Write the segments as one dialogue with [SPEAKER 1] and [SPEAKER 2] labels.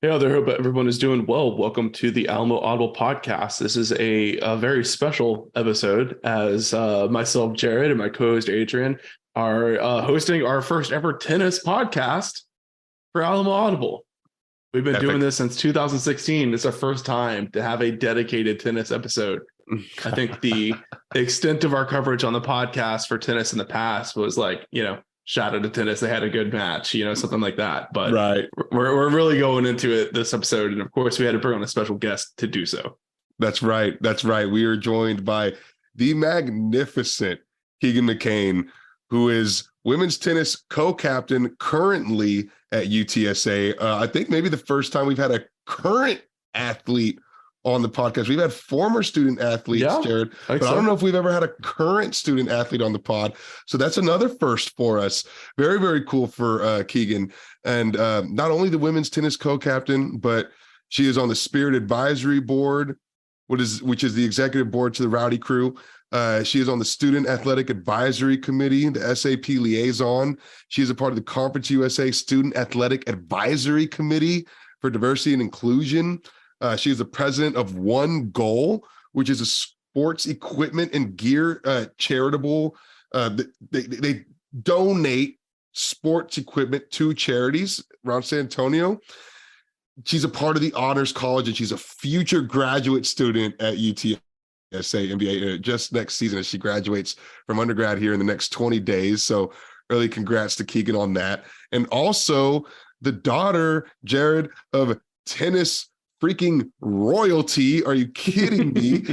[SPEAKER 1] Yeah, I hope everyone is doing well. Welcome to the Alamo Audible podcast. This is a very special episode as myself, Jared, and my co-host Adrian are hosting our first ever tennis podcast for Alamo Audible. We've been doing
[SPEAKER 2] Epic.
[SPEAKER 1] this since 2016. It's our first time to have a dedicated tennis episode. I think the extent of our coverage on the podcast for tennis in the past was like, shout out to tennis. They had a good match, something like that. But
[SPEAKER 2] Right.
[SPEAKER 1] we're really going into it this episode. And of course, we had to bring on a special guest to do so.
[SPEAKER 2] That's right. That's right. We are joined by the magnificent Keegan McCain, who is women's tennis co-captain currently at UTSA. I think maybe the first time we've had a current athlete on the podcast. We've had former student athletes, Jared, but I don't know if we've ever had a current student athlete on the pod. So that's another first for us. Very, very cool for Keegan. And not only the women's tennis co-captain, but she is on the Spirit Advisory Board, which is the executive board to the Rowdy Crew. She is on the Student Athletic Advisory Committee, the SAP liaison. She is a part of the Conference USA Student Athletic Advisory Committee for Diversity and Inclusion. She is the president of One Goal, which is a sports equipment and gear charitable. They donate sports equipment to charities around San Antonio. She's a part of the Honors College, and she's a future graduate student at UTSA MBA just next season as she graduates from undergrad here in the next 20 days. So early congrats to Keegan on that. And also the daughter, Jared, of tennis freaking royalty. Are you kidding me?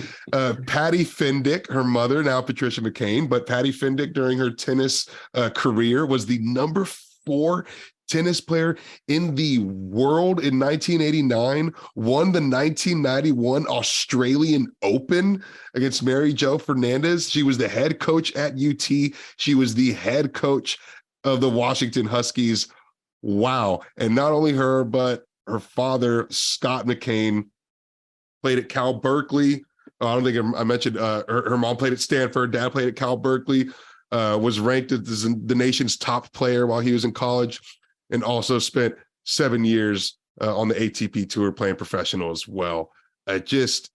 [SPEAKER 2] Patty Fendick, her mother, now Patricia McCain, but Patty Fendick during her tennis career was the number 4 tennis player in the world in 1989, won the 1991 Australian Open against Mary Jo Fernandez. She was the head coach at UT. She was the head coach of the Washington Huskies. Wow. And not only her, but her father, Scott McCain, played at Cal Berkeley. I don't think I mentioned her mom played at Stanford. Dad played at Cal Berkeley, was ranked as the nation's top player while he was in college, and also spent 7 years on the ATP tour playing professional as well. Just,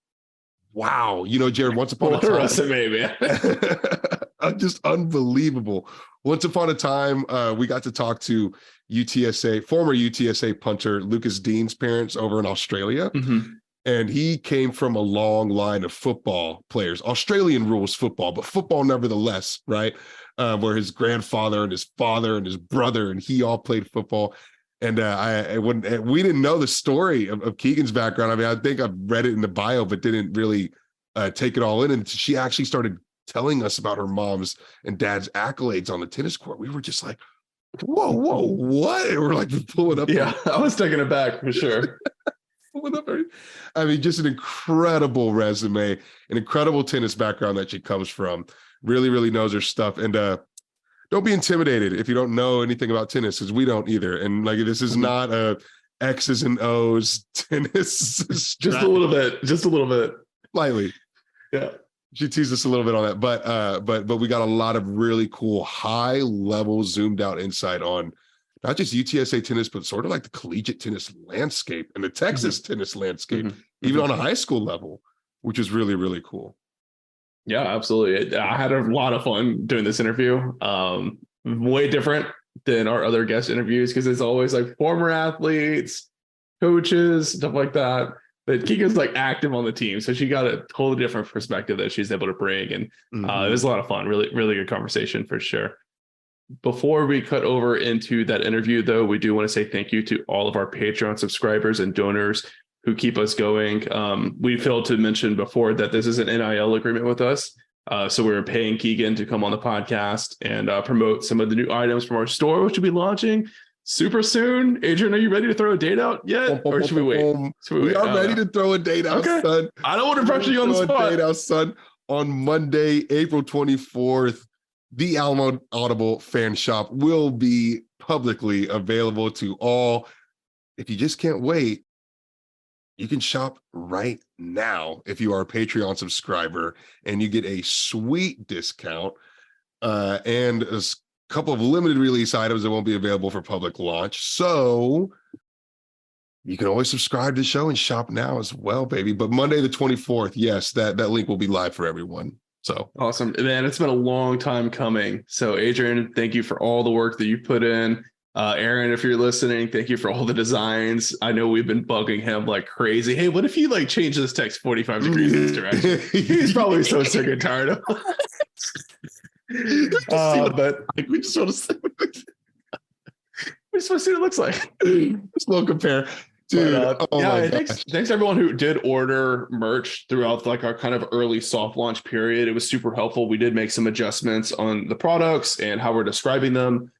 [SPEAKER 2] wow. Jared, once upon a time.
[SPEAKER 1] Resume, man.
[SPEAKER 2] Just unbelievable. Once upon a time, we got to talk to former UTSA punter Lucas Dean's parents over in Australia.
[SPEAKER 1] Mm-hmm.
[SPEAKER 2] And he came from a long line of football players, Australian rules football, but football nevertheless, right? Where his grandfather and his father and his brother and he all played football. And we didn't know the story of Keegan's background. I mean, I think I've read it in the bio, but didn't really take it all in. And she actually started telling us about her mom's and dad's accolades on the tennis court. We were just like, whoa, what? And we're like pulling up.
[SPEAKER 1] Yeah, I was taken aback for sure.
[SPEAKER 2] I mean, just an incredible resume, an incredible tennis background that she comes from. Really, really knows her stuff. And don't be intimidated if you don't know anything about tennis, because we don't either. And like, this is not a X's and O's tennis.
[SPEAKER 1] Just a little bit.
[SPEAKER 2] Slightly.
[SPEAKER 1] Yeah.
[SPEAKER 2] She teased us a little bit on that, but we got a lot of really cool high level zoomed out insight on not just UTSA tennis, but sort of like the collegiate tennis landscape and the Texas tennis landscape, even on a high school level, which is really, really cool.
[SPEAKER 1] Yeah, absolutely. I had a lot of fun doing this interview. Way different than our other guest interviews because it's always like former athletes, coaches, stuff like that. But Keegan's like active on the team, so she got a totally different perspective that she's able to bring, and it was a lot of fun. Really, really good conversation for sure. Before we cut over into that interview, though, we do want to say thank you to all of our Patreon subscribers and donors who keep us going. We failed to mention before that this is an NIL agreement with us. So we're paying Keegan to come on the podcast and promote some of the new items from our store, which will be launching super soon. Adrian, are you ready to throw a date out yet? Or should we wait?
[SPEAKER 2] We are ready to throw a date out, son.
[SPEAKER 1] I don't want to pressure you on the spot.
[SPEAKER 2] Date out, son. On Monday, April 24th, the Alamo Audible fan shop will be publicly available to all. If you just can't wait, you can shop right now if you are a Patreon subscriber, and you get a sweet discount and a couple of limited release items that won't be available for public launch. So you can always subscribe to the show and shop now as well, baby. But Monday the 24th, yes, that link will be live for everyone. So
[SPEAKER 1] awesome, man. It's been a long time coming. So Adrian, thank you for all the work that you put in. Aaron, if you're listening, thank you for all the designs. I know we've been bugging him like crazy. Hey, what if you like change this text 45 degrees this direction? He's probably so sick and tired of but
[SPEAKER 2] we just want to see
[SPEAKER 1] what it looks like.
[SPEAKER 2] Just a little compare. Dude,
[SPEAKER 1] thanks everyone who did order merch throughout like our kind of early soft launch period. It was super helpful. We did make some adjustments on the products and how we're describing them,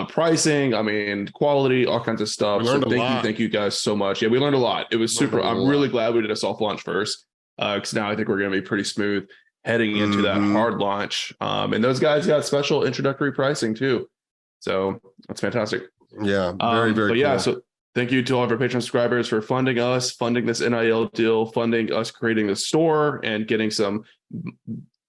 [SPEAKER 1] pricing, I mean, quality, all kinds of stuff. So thank you guys so much. Yeah, we learned a lot. It was super. I'm really glad we did a soft launch first, because now I think we're going to be pretty smooth heading into that hard launch. And those guys got special introductory pricing too. So that's fantastic.
[SPEAKER 2] Yeah, very cool.
[SPEAKER 1] Yeah, so thank you to all of our Patreon subscribers for funding us, funding this NIL deal, funding us creating the store and getting some,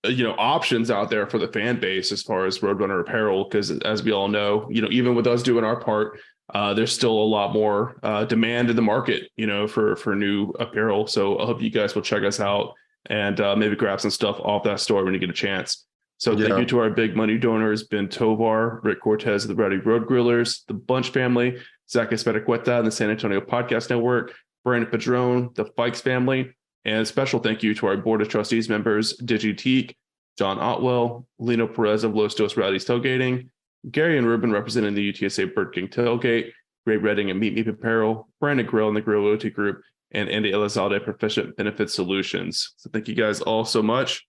[SPEAKER 1] options out there for the fan base as far as Roadrunner apparel. Because as we all know, even with us doing our part, there's still a lot more demand in the market, for new apparel. So I hope you guys will check us out and maybe grab some stuff off that store when you get a chance. So thank you to our big money donors, Ben Tovar, Rick Cortez of the Rowdy Road Grillers, the Bunch family, Zach Espericueta and the San Antonio Podcast Network, Brandon Padron, the Fikes family, and a special thank you to our Board of Trustees members, Digi Teak, John Otwell, Lino Perez of Los Dos Rowdies Tailgating, Gary and Ruben representing the UTSA Bird King Tailgate, Great Redding and Meet Me Apparel, Brandon Grill and the Grill Loyalty Group, and Andy Elizalde Proficient Benefit Solutions. So thank you guys all so much.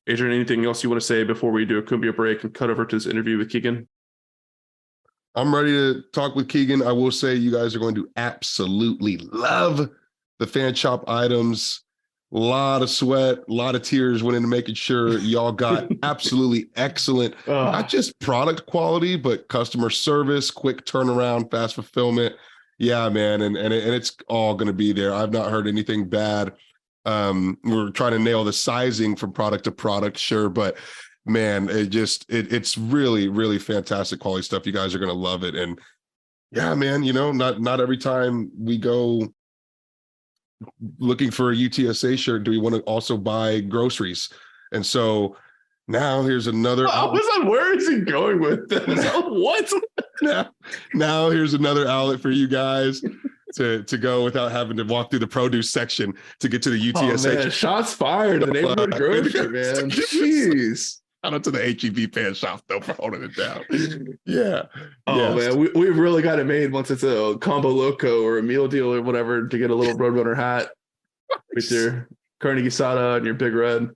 [SPEAKER 1] Adrian, anything else you want to say before we do a cumbia break and cut over to this interview with Keegan?
[SPEAKER 2] I'm ready to talk with Keegan. I will say you guys are going to absolutely love the fan shop items. A lot of sweat, a lot of tears went into making sure y'all got absolutely excellent, not just product quality, but customer service, quick turnaround, fast fulfillment. Yeah, man. And it's all going to be there. I've not heard anything bad. We're trying to nail the sizing from product to product, sure, but man, it's really, really fantastic quality stuff. You guys are going to love it. And yeah, man, not every time we go looking for a UTSA shirt do we want to also buy groceries. And so now here's another
[SPEAKER 1] where is he going with this? What?
[SPEAKER 2] now here's another outlet for you guys to go without having to walk through the produce section to get to the UTSA.
[SPEAKER 1] Oh, man. Shots fired. The neighborhood grocery, man. Jeez.
[SPEAKER 2] Shout out to the HEB fan shop though for holding it down. Yeah.
[SPEAKER 1] Oh man, we've really got it made once it's a combo loco or a meal deal or whatever to get a little Roadrunner hat with your Carnegie Soda and your Big Red.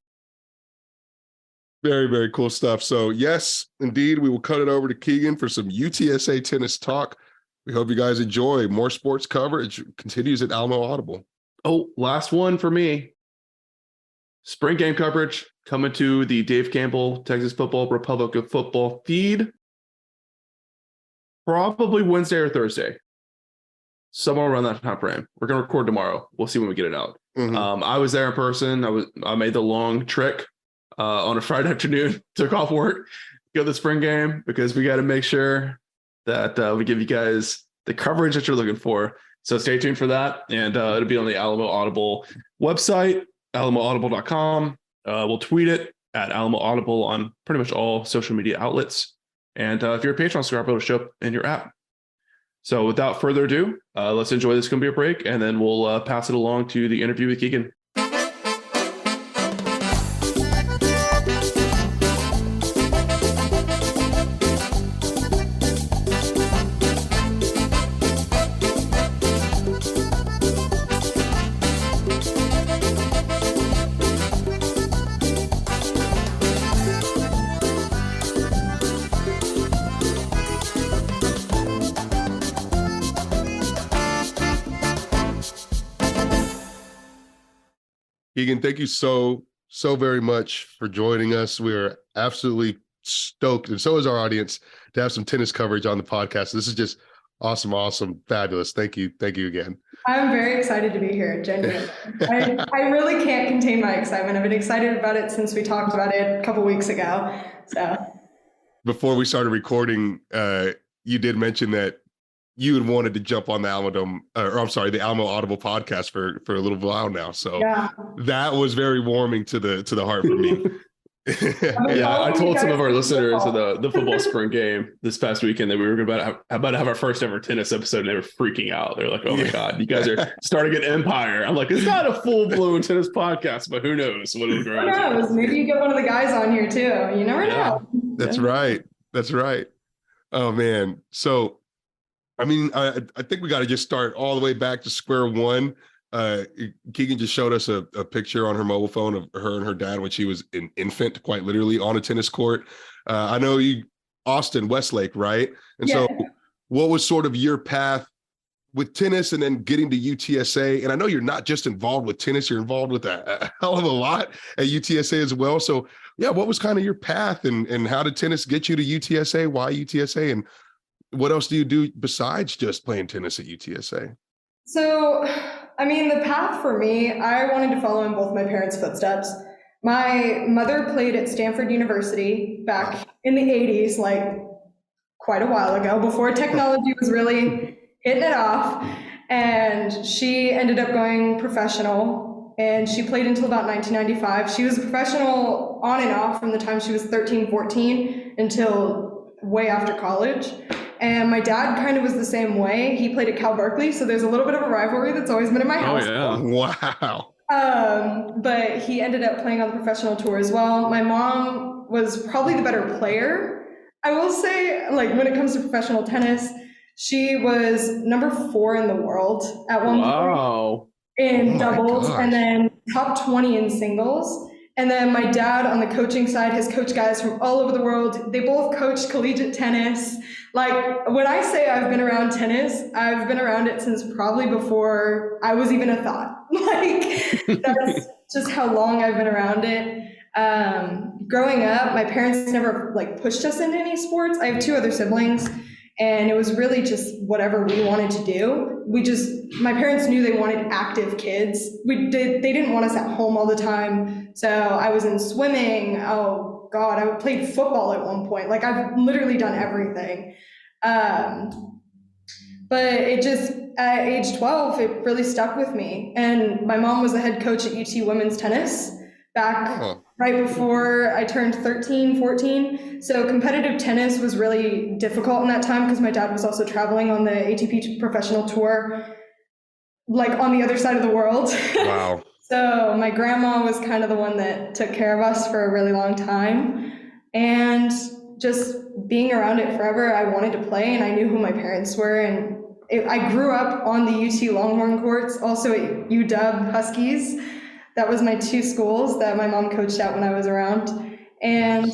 [SPEAKER 2] Very, very cool stuff. So yes, indeed, we will cut it over to Keegan for some UTSA tennis talk. We hope you guys enjoy. More sports coverage continues at Alamo Audible.
[SPEAKER 1] Oh, last one for me. Spring game coverage coming to the Dave Campbell Texas Football Republic of Football feed. Probably Wednesday or Thursday. Somewhere around that time frame. We're going to record tomorrow. We'll see when we get it out. I was there in person. I made the long trek on a Friday afternoon. Took off work, go to the spring game because we got to make sure that we give you guys the coverage that you're looking for. So stay tuned for that. And it'll be on the Alamo Audible website, alamoaudible.com. We'll tweet it at Alamo Audible on pretty much all social media outlets. And if you're a Patreon subscriber, it'll show up in your app. So without further ado, let's enjoy this cumbia break, and then we'll pass it along to the interview with Keegan.
[SPEAKER 2] Keegan, thank you so very much for joining us. We are absolutely stoked, and so is our audience, to have some tennis coverage on the podcast. This is just awesome, fabulous. Thank you again.
[SPEAKER 3] I'm very excited to be here, genuinely. I really can't contain my excitement. I've been excited about it since we talked about it a couple weeks ago. So
[SPEAKER 2] before we started recording, you did mention that you had wanted to jump on the the Alamo Audible podcast for a little while now. So that was very warming to the heart for me.
[SPEAKER 1] Yeah, I told some of our listeners of the football spring game this past weekend that we were about to have our first ever tennis episode, and they were freaking out. They're like, "Oh my god, you guys are starting an empire!" I'm like, "It's not a full blown tennis podcast, but who knows what it'll grow into."
[SPEAKER 3] Maybe you get one of the guys on here too. You never know.
[SPEAKER 2] That's right. That's right. Oh man. So, I mean, I think we got to just start all the way back to square one. Keegan just showed us a picture on her mobile phone of her and her dad when she was an infant, quite literally, on a tennis court. I know you, Austin, Westlake, right? And so what was sort of your path with tennis and then getting to UTSA? And I know you're not just involved with tennis, you're involved with a hell of a lot at UTSA as well. So yeah, what was kind of your path and how did tennis get you to UTSA? Why UTSA? And what else do you do besides just playing tennis at UTSA?
[SPEAKER 3] So, I mean, the path for me, I wanted to follow in both my parents' footsteps. My mother played at Stanford University back in the 80s, like quite a while ago, before technology was really hitting it off. And she ended up going professional, and she played until about 1995. She was a professional on and off from the time she was 13, 14 until way after college. And my dad kind of was the same way. He played at Cal Berkeley, so there's a little bit of a rivalry that's always been in my house.
[SPEAKER 1] Oh, yeah.
[SPEAKER 2] Wow.
[SPEAKER 3] But he ended up playing on the professional tour as well. My mom was probably the better player. I will say, like, when it comes to professional tennis, she was number 4 in the world at one point in doubles, and then top 20 in singles. And then my dad on the coaching side has coached guys from all over the world. They both coached collegiate tennis. Like, when I say I've been around tennis, I've been around it since probably before I was even a thought. Like, that's just how long I've been around it. Growing up, my parents never like pushed us into any sports. I have 2 other siblings, and it was really just whatever we wanted to do. My parents knew they wanted active kids. They didn't want us at home all the time. So I was in swimming. Oh God, I played football at one point. Like, I've literally done everything. But it just, at age 12, it really stuck with me. And my mom was the head coach at UT Women's Tennis back right before I turned 13, 14. So competitive tennis was really difficult in that time because my dad was also traveling on the ATP professional tour, like on the other side of the world.
[SPEAKER 2] Wow.
[SPEAKER 3] So my grandma was kind of the one that took care of us for a really long time. And just being around it forever, I wanted to play, and I knew who my parents were. And I grew up on the UT Longhorn courts, also at UW Huskies. That was my 2 schools that my mom coached at when I was around. And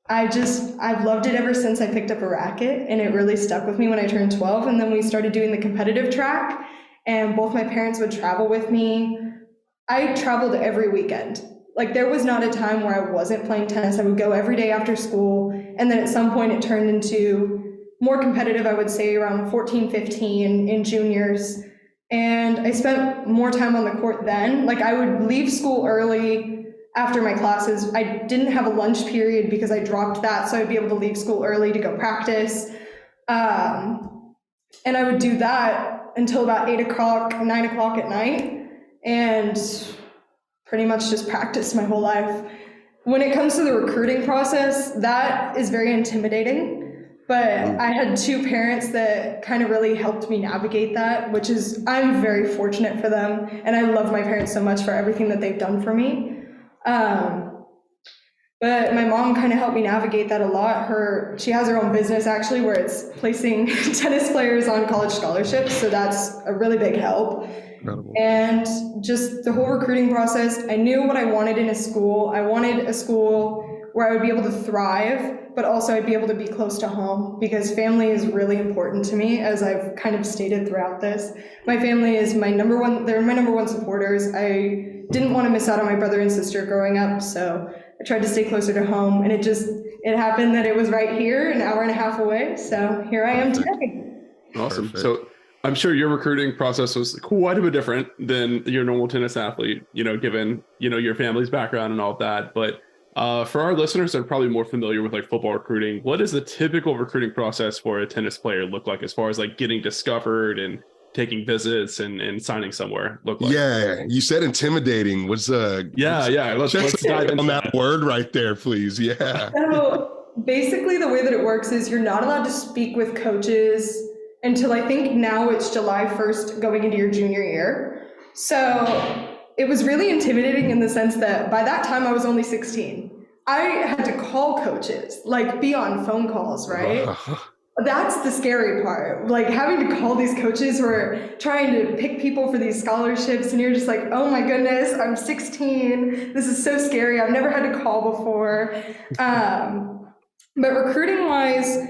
[SPEAKER 3] I've loved it ever since I picked up a racket, and it really stuck with me when I turned 12. And then we started doing the competitive track, and both my parents would travel with me. I traveled every weekend. Like, there was not a time where I wasn't playing tennis. I would go every day after school. And then at some point it turned into more competitive, I would say around 14, 15 in juniors. And I spent more time on the court then. Like, I would leave school early after my classes. I didn't have a lunch period because I dropped that, so I'd be able to leave school early to go practice. And I would do that until about 8 o'clock, 9 o'clock at night, and pretty much just practice my whole life. When it comes to the recruiting process, that is very intimidating. But I had 2 parents that kind of really helped me navigate that, which is, I'm very fortunate for them. And I love my parents so much for everything that they've done for me. But my mom kind of helped me navigate that a lot. She has her own business actually, where it's placing tennis players on college scholarships. So that's a really big help. Incredible. And just the whole recruiting process, I knew what I wanted in a school. I wanted a school where I would be able to thrive, but also I'd be able to be close to home, because family is really important to me, as I've kind of stated throughout this. My family is my number one, they're my number one supporters. I didn't want to miss out on my brother and sister growing up, so I tried to stay closer to home, and it happened that it was right here, an hour and a half away, so here I am today.
[SPEAKER 1] Awesome. Perfect. So I'm sure your recruiting process was quite a bit different than your normal tennis athlete, given, your family's background and all of that, but For our listeners that are probably more familiar with like football recruiting, what does the typical recruiting process for a tennis player look like as far as like getting discovered and taking visits and signing somewhere look like?
[SPEAKER 2] Yeah, you said intimidating.
[SPEAKER 1] Yeah. Let's dive into
[SPEAKER 2] on that word right there, please. Yeah.
[SPEAKER 3] So basically, the way that it works is you're not allowed to speak with coaches until I think now it's July 1st going into your junior year. So it was really intimidating in the sense that by that time I was only 16. I had to call coaches, like be on phone calls, right? That's the scary part. Like having to call these coaches who are trying to pick people for these scholarships, and you're just like, oh my goodness, I'm 16. This is so scary. I've never had to call before. But recruiting wise,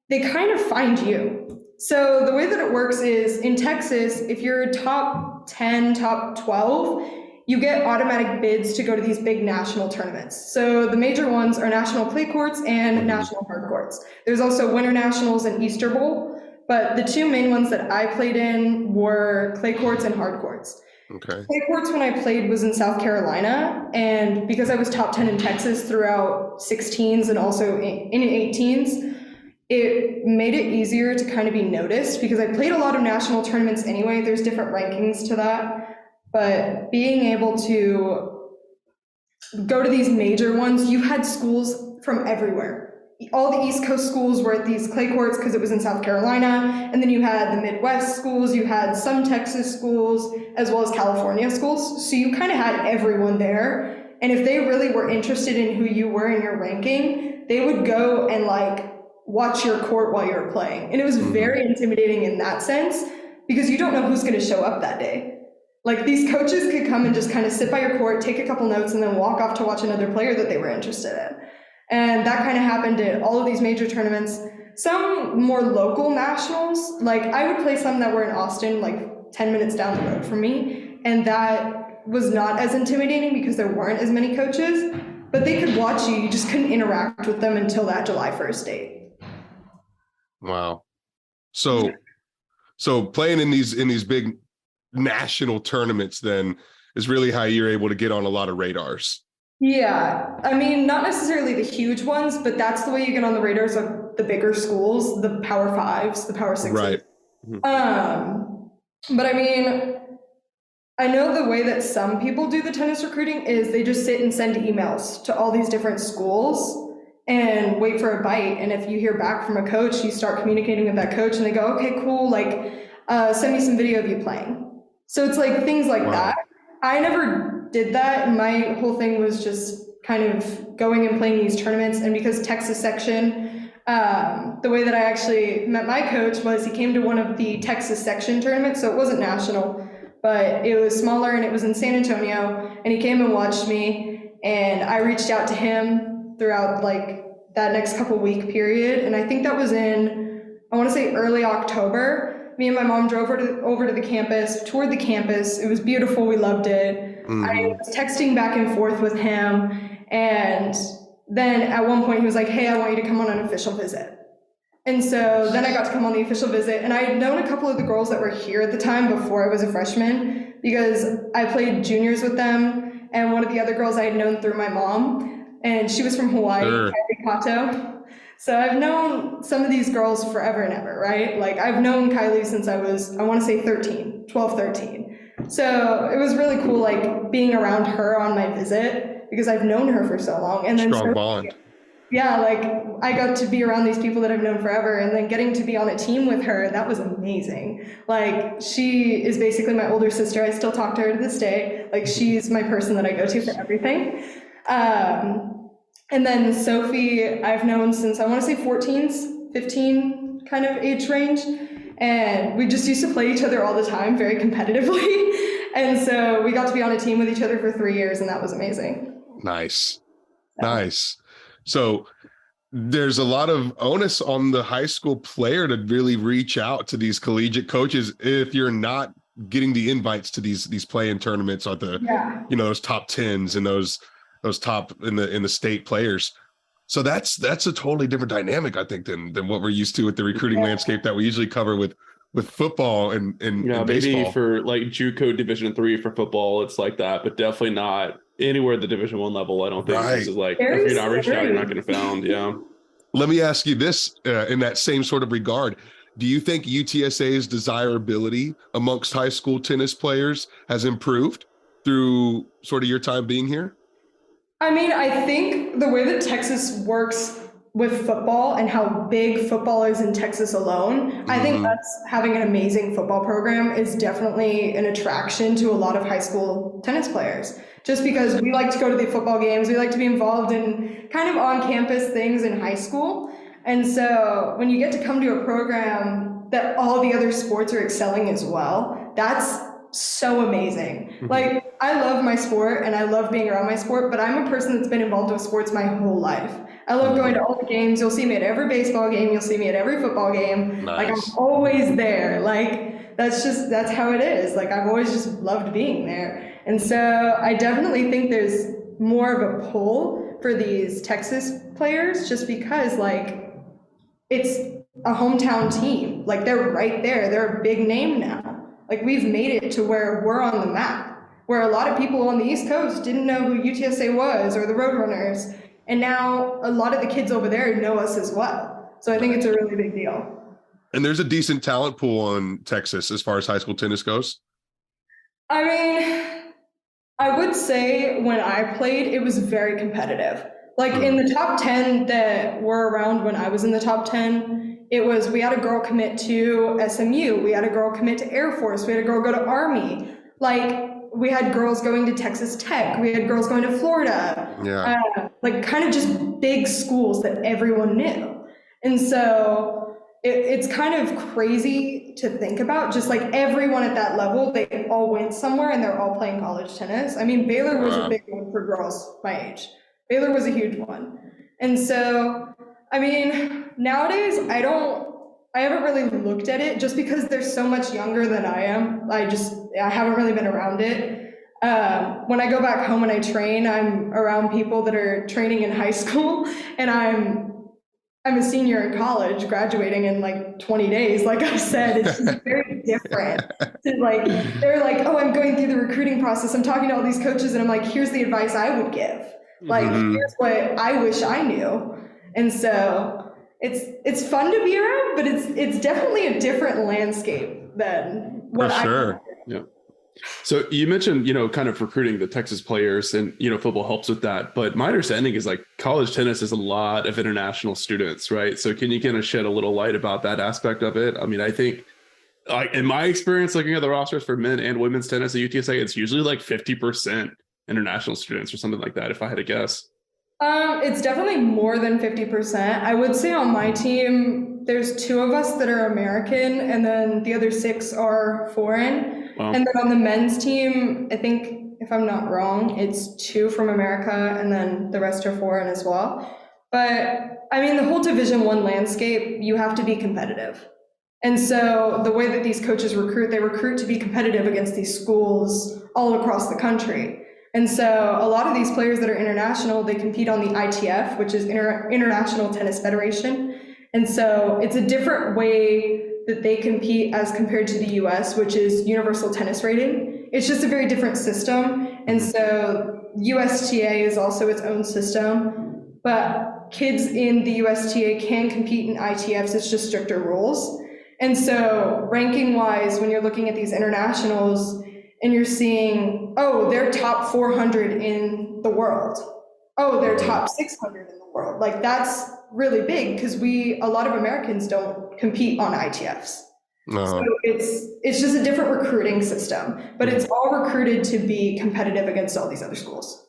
[SPEAKER 3] they kind of find you. So the way that it works is in Texas, if you're top 10, top 12, you get automatic bids to go to these big national tournaments. So the major ones are national clay courts and national hard courts. There's also winter nationals and Easter Bowl, but the two main ones that I played in were clay courts and hard courts.
[SPEAKER 2] Okay.
[SPEAKER 3] Clay courts when I played was in South Carolina, and because I was top 10 in Texas throughout 16s and also in 18s, it made it easier to kind of be noticed because I played a lot of national tournaments anyway. There's different rankings to that. But being able to go to these major ones, you had schools from everywhere. All the East Coast schools were at these clay courts because it was in South Carolina. And then you had the Midwest schools, you had some Texas schools, as well as California schools. So you kind of had everyone there. And if they really were interested in who you were in your ranking, they would go and like watch your court while you were playing. And it was very intimidating in that sense because you don't know who's going to show up that day. Like these coaches could come and just kind of sit by your court, take a couple notes, and then walk off to watch another player that they were interested in. And that kind of happened at all of these major tournaments. Some more local nationals, like I would play some that were in Austin, like 10 minutes down the road from me. And that was not as intimidating because there weren't as many coaches, but they could watch you. You just couldn't interact with them until that July 1st date.
[SPEAKER 2] Wow. So playing in these big national tournaments then is really how you're able to get on a lot of radars.
[SPEAKER 3] Yeah, I mean, not necessarily the huge ones, but that's the way you get on the radars of the bigger schools, the Power Fives, the Power Sixes.
[SPEAKER 2] Right.
[SPEAKER 3] But I mean, I know the way that some people do the tennis recruiting is they just sit and send emails to all these different schools and wait for a bite. And if you hear back from a coach, you start communicating with that coach and they go, okay, cool, like send me some video of you playing. So it's like things like that. I never did that. My whole thing was just kind of going and playing these tournaments. And because Texas section, the way that I actually met my coach was he came to one of the Texas section tournaments. So it wasn't national, but it was smaller and it was in San Antonio. And he came and watched me and I reached out to him throughout like that next couple week period. And I think that was in, I want to say early October. Me and my mom drove over to the campus, toured the campus. It was beautiful. We loved it. I was texting back and forth with him. And then at one point he was like, hey, I want you to come on an official visit. And so then I got to come on the official visit. And I had known a couple of the girls that were here at the time before I was a freshman because I played juniors with them. And one of the other girls I had known through my mom. And she was from Hawaii, Kylie Kato. So I've known some of these girls forever and ever, right? Like I've known Kylie since I was, I want to say 12, 13. So it was really cool, like being around her on my visit because I've known her for so long. And then
[SPEAKER 2] strong bond.
[SPEAKER 3] Yeah, like I got to be around these people that I've known forever and then getting to be on a team with her, that was amazing. Like she is basically my older sister. I still talk to her to this day. Like she's my person that I go to for everything. And then Sophie, I've known since I want to say 14s, 15 kind of age range. And we just used to play each other all the time, very competitively. And so we got to be on a team with each other for 3 years and that was amazing.
[SPEAKER 2] Nice. Nice. So there's a lot of onus on the high school player to really reach out to these collegiate coaches if you're not getting the invites to these play-in tournaments or those top 10s and those top in the state players. So that's a totally different dynamic, I think, than what we're used to with the recruiting landscape that we usually cover with with football and
[SPEAKER 1] maybe
[SPEAKER 2] baseball.
[SPEAKER 1] for like JUCO Division III for football, it's like that, but definitely not anywhere at the Division I level. I don't think
[SPEAKER 2] Right.
[SPEAKER 1] this is like
[SPEAKER 3] Very
[SPEAKER 1] if you're not reached out, you're not
[SPEAKER 3] scary.
[SPEAKER 1] going to found. Yeah.
[SPEAKER 2] Let me ask you this in that same sort of regard. Do you think UTSA's desirability amongst high school tennis players has improved through sort of your time being here?
[SPEAKER 3] I mean, I think the way that Texas works with football and how big football is in Texas alone, I think
[SPEAKER 2] Mhm.
[SPEAKER 3] us having an amazing football program is definitely an attraction to a lot of high school tennis players. Just because we like to go to the football games, we like to be involved in kind of on campus things in high school. And so when you get to come to a program that all the other sports are excelling as well, that's so amazing. Like, I love my sport and I love being around my sport, but I'm a person that's been involved with sports my whole life. I love going to all the games. You'll see me at every baseball game. You'll see me at every football game. Like, I'm
[SPEAKER 2] Nice.
[SPEAKER 3] always there. Like, that's how it is. Like, I've always just loved being there. And so I definitely think there's more of a pull for these Texas players just because, like, it's a hometown team. Like, they're right there. They're a big name now. Like, we've made it to where we're on the map, where a lot of people on the East Coast didn't know who UTSA was or the Roadrunners. And now a lot of the kids over there know us as well. So I think it's a really big deal.
[SPEAKER 2] And there's a decent talent pool in Texas as far as high school tennis goes.
[SPEAKER 3] I mean, I would say when I played, it was very competitive. Like in the top 10 that were around when I was in the top 10, it was, we had a girl commit to SMU, we had a girl commit to Air Force, we had a girl go to Army. Like, we had girls going to Texas Tech, we had girls going to Florida.
[SPEAKER 2] Yeah.
[SPEAKER 3] Like kind of just big schools that everyone knew. And so it's kind of crazy to think about, just like everyone at that level, they all went somewhere and they're all playing college tennis. I mean, Baylor was a big one for girls my age. Baylor was a huge one. And so, I mean, nowadays I haven't really looked at it just because they're so much younger than I am. I haven't really been around it. When I go back home and I train, I'm around people that are training in high school, and I'm a senior in college, graduating in like 20 days. Like I said, it's just very different. Like, they're like, oh, I'm going through the recruiting process. I'm talking to all these coaches, and I'm like, here's the advice I would give. Like, here's what I wish I knew. And so it's fun to be around, but it's definitely a different landscape than what
[SPEAKER 2] sure.
[SPEAKER 1] Yeah. So you mentioned, kind of recruiting the Texas players, and, football helps with that. But my understanding is like college tennis is a lot of international students, right? So can you kind of shed a little light about that aspect of it? I mean, I think in my experience, looking at the rosters for men and women's tennis at UTSA, it's usually like 50% international students or something like that, if I had to guess.
[SPEAKER 3] It's definitely more than 50%. I would say on my team, there's 2 of us that are American, and then the other 6 are foreign.
[SPEAKER 1] Wow.
[SPEAKER 3] And then on the men's team, I think, if I'm not wrong, it's 2 from America, and then the rest are foreign as well. But I mean, the whole Division I landscape, you have to be competitive. And so the way that these coaches recruit, they recruit to be competitive against these schools all across the country. And so a lot of these players that are international, they compete on the ITF, which is International Tennis Federation. And so it's a different way that they compete as compared to the US, which is Universal Tennis Rating. It's just a very different system. And so USTA is also its own system, but kids in the USTA can compete in ITFs. It's just stricter rules. And so ranking wise, when you're looking at these internationals, and you're seeing, oh, they're top 400 in the world. Oh, they're top 600 in the world. Like, that's really big because a lot of Americans don't compete on ITFs. So it's just a different recruiting system, but it's all recruited to be competitive against all these other schools.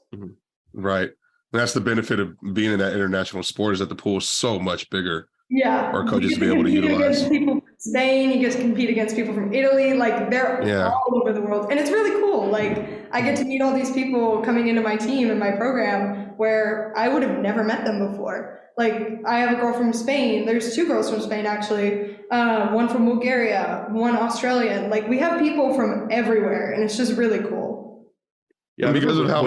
[SPEAKER 2] Right. That's the benefit of being in that international sport, is that the pool is so much bigger.
[SPEAKER 3] Yeah.
[SPEAKER 2] Our coaches to be able to utilize.
[SPEAKER 3] People from Spain, you get to compete against people from Italy, like they're all over the world. And it's really cool. Like, I get to meet all these people coming into my team and my program where I would have never met them before. Like, I have a girl from Spain. There's 2 girls from Spain, actually. One from Bulgaria, one Australian. Like, we have people from everywhere, and it's just really cool.
[SPEAKER 1] Yeah,
[SPEAKER 2] because of how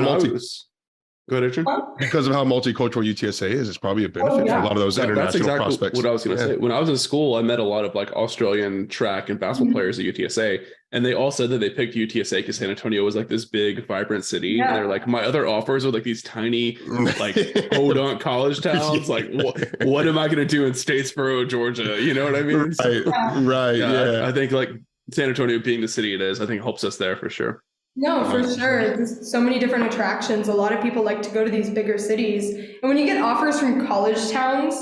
[SPEAKER 1] Go ahead, Adrian.
[SPEAKER 2] Because of how multicultural UTSA is, it's probably a benefit for a lot of those
[SPEAKER 1] That's
[SPEAKER 2] international
[SPEAKER 1] exactly
[SPEAKER 2] prospects.
[SPEAKER 1] what I was going to say. When I was in school, I met a lot of like Australian track and basketball players at UTSA, and they all said that they picked UTSA because San Antonio was like this big, vibrant city. And they're like, my other offers are like these tiny, like podunk college towns. Like, what am I going to do in Statesboro, Georgia? You know what I mean?
[SPEAKER 2] Right. Yeah.
[SPEAKER 1] I think like San Antonio being the city it is, I think helps us there for sure.
[SPEAKER 3] No, for sure. There's so many different attractions. A lot of people like to go to these bigger cities. And when you get offers from college towns,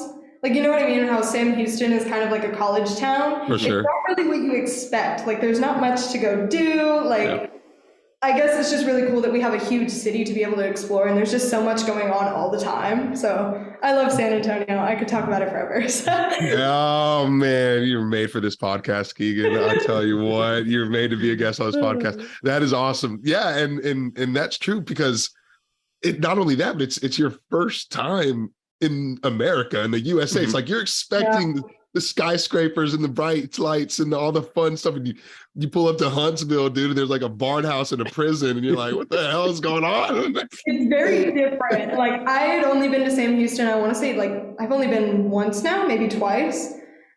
[SPEAKER 3] like, you know what I mean? How Sam Houston is kind of like a college town.
[SPEAKER 2] For sure.
[SPEAKER 3] It's not really what you expect. Like, there's not much to go do. Like, I guess it's just really cool that we have a huge city to be able to explore, and there's just so much going on all the time. So I love San Antonio. I could talk about it forever.
[SPEAKER 2] Oh man, you're made for this podcast, Keegan. I tell you what, you're made to be a guest on this podcast. That is awesome. Yeah, and that's true because it not only that, but it's your first time in America, in the USA. It's like you're expecting the skyscrapers and the bright lights and all the fun stuff, and you pull up to Huntsville, dude, and there's like a barn house and a prison, and you're like, what the hell is going on?
[SPEAKER 3] It's very different. Like, I had only been to Sam Houston, I want to say, like, I've only been once now, maybe twice,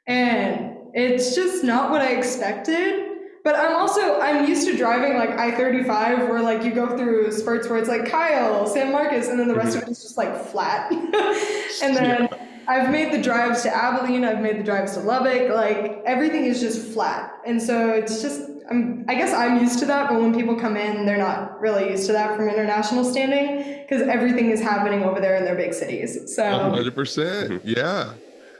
[SPEAKER 3] and it's just not what I expected. But I'm used to driving like I-35, where like you go through spurts where it's like Kyle, San Marcos, and then the rest of it is just like flat. And then I've made the drives to Abilene, I've made the drives to Lubbock, like everything is just flat. And so it's just, I guess I'm used to that, but when people come in, they're not really used to that from international standing, because everything is happening over there in their big cities. So
[SPEAKER 2] 100%. Yeah.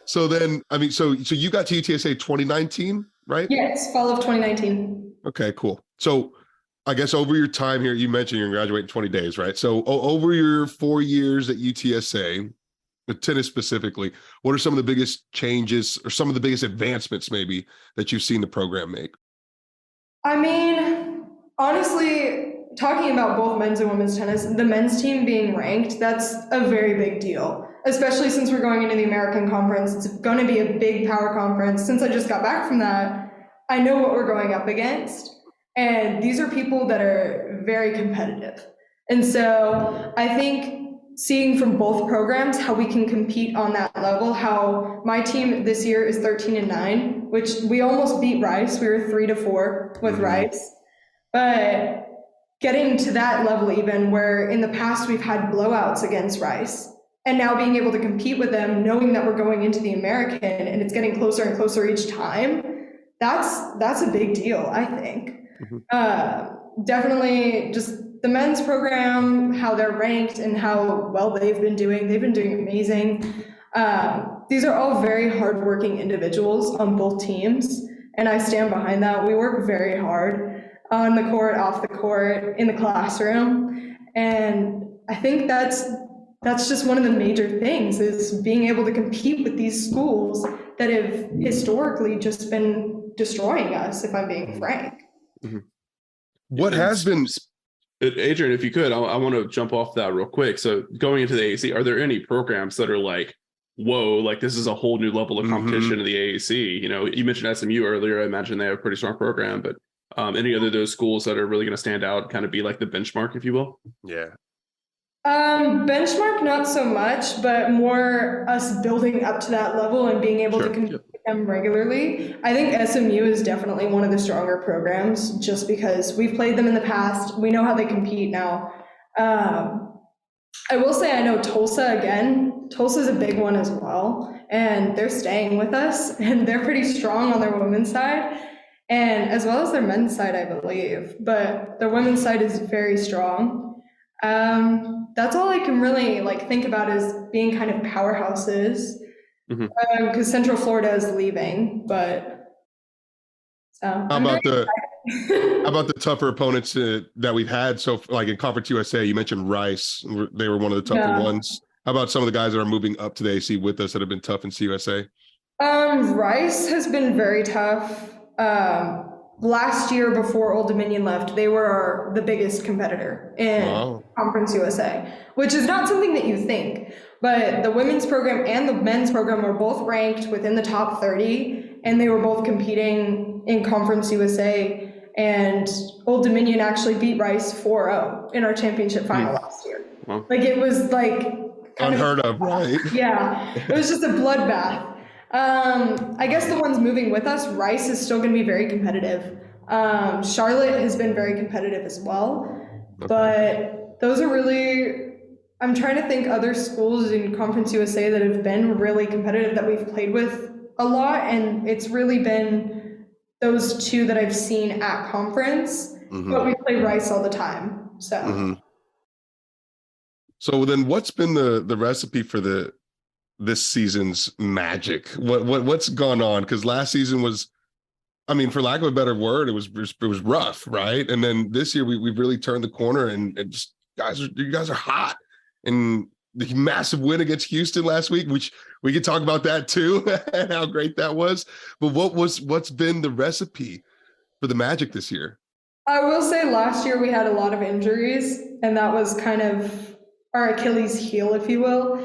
[SPEAKER 2] So then, I mean, so you got to UTSA 2019, right?
[SPEAKER 3] Yes, fall of 2019.
[SPEAKER 2] Okay, cool. So I guess over your time here, you mentioned you're going to graduate in 20 days, right? So over your 4 years at UTSA, the tennis specifically, what are some of the biggest changes or some of the biggest advancements maybe that you've seen the program make?
[SPEAKER 3] I mean, honestly, talking about both men's and women's tennis, the men's team being ranked, that's a very big deal, especially since we're going into the American Conference. It's going to be a big power conference. Since I just got back from that, I know what we're going up against. And these are people that are very competitive. And so I think seeing from both programs how we can compete on that level, how my team this year is 13-9, which we almost beat Rice. We were 3-4 with Rice. But getting to that level, even where in the past we've had blowouts against Rice, and now being able to compete with them, knowing that we're going into the American and it's getting closer and closer each time, that's a big deal, I think. Definitely just the men's program, how they're ranked and how well they've been doing amazing. These are all very hardworking individuals on both teams, and I stand behind that. We work very hard on the court, off the court, in the classroom, and I think that's just one of the major things, is being able to compete with these schools that have historically just been destroying us, if I'm being frank.
[SPEAKER 2] What has been...
[SPEAKER 1] Adrian, if you could, I want to jump off that real quick. So going into the AAC, are there any programs that are like, whoa, like this is a whole new level of competition in the AAC? You know, you mentioned SMU earlier. I imagine they have a pretty strong program, but any other of those schools that are really going to stand out, kind of be like the benchmark, if you will?
[SPEAKER 2] Yeah.
[SPEAKER 3] Benchmark, not so much, but more us building up to that level and being able to compete with them regularly. I think SMU is definitely one of the stronger programs, just because we've played them in the past. We know how they compete now. I will say I know Tulsa again. Tulsa's a big one as well, and they're staying with us, and they're pretty strong on their women's side, and as well as their men's side, I believe. But their women's side is very strong. That's all I can really think about is being kind of powerhouses, because Central Florida is leaving. But
[SPEAKER 2] how about the tougher opponents that we've had? So like in Conference USA, you mentioned Rice. They were one of the tougher ones. How about some of the guys that are moving up to the AC with us that have been tough in CUSA?
[SPEAKER 3] Rice has been very tough. Last year, before Old Dominion left, they were the biggest competitor in Conference USA, which is not something that you think. But the women's program and the men's program were both ranked within the top 30, and they were both competing in Conference USA. And Old Dominion actually beat Rice 4-0 in our championship final last year.
[SPEAKER 1] Well,
[SPEAKER 3] Like it was like
[SPEAKER 2] unheard of, right?
[SPEAKER 3] Yeah, it was just a bloodbath. I guess the ones moving with us, Rice is still going to be very competitive. Charlotte has been very competitive as well.
[SPEAKER 2] Okay.
[SPEAKER 3] But those are really, I'm trying to think other schools in Conference USA that have been really competitive that we've played with a lot. And it's really been those two that I've seen at conference, but we play Rice all the time. So.
[SPEAKER 2] So then what's been the recipe for this season's magic? What's gone on? Because last season was, I mean, for lack of a better word, it was rough, right? And then this year we've really turned the corner and just you guys are hot. And the massive win against Houston last week, which we could talk about that too, and how great that was. But what's been the recipe for the magic this year?
[SPEAKER 3] I will say last year we had a lot of injuries, and that was kind of our Achilles heel, if you will.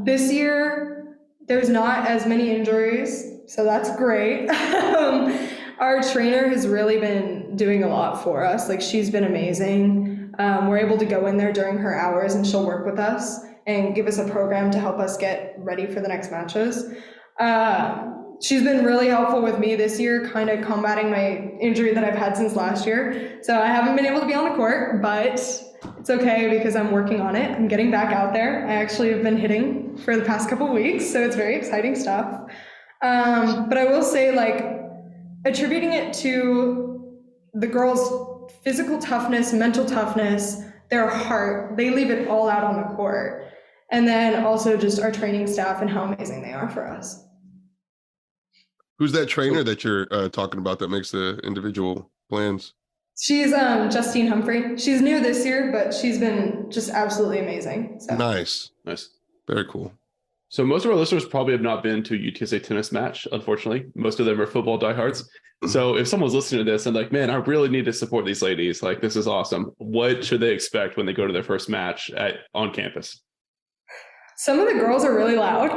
[SPEAKER 3] This year, there's not as many injuries, so that's great. Our trainer has really been doing a lot for us. Like, she's been amazing. We're able to go in there during her hours, and she'll work with us and give us a program to help us get ready for the next matches. She's been really helpful with me this year, kind of combating my injury that I've had since last year. So I haven't been able to be on the court, but it's okay because I'm working on it. I'm getting back out there. I actually have been hitting for the past couple of weeks, so it's very exciting stuff. But I will say, like, attributing it to the girls' physical toughness, mental toughness, their heart, they leave it all out on the court. And then also just our training staff and how amazing they are for us.
[SPEAKER 2] Who's that trainer that you're talking about that makes the individual plans?
[SPEAKER 3] She's Justine Humphrey. She's new this year, but she's been just absolutely amazing. So.
[SPEAKER 2] Nice. Very cool.
[SPEAKER 1] So most of our listeners probably have not been to a UTSA tennis match, unfortunately. Most of them are football diehards. So if someone's listening to this and like, man, I really need to support these ladies, like, this is awesome, what should they expect when they go to their first match on campus?
[SPEAKER 3] Some of the girls are really loud.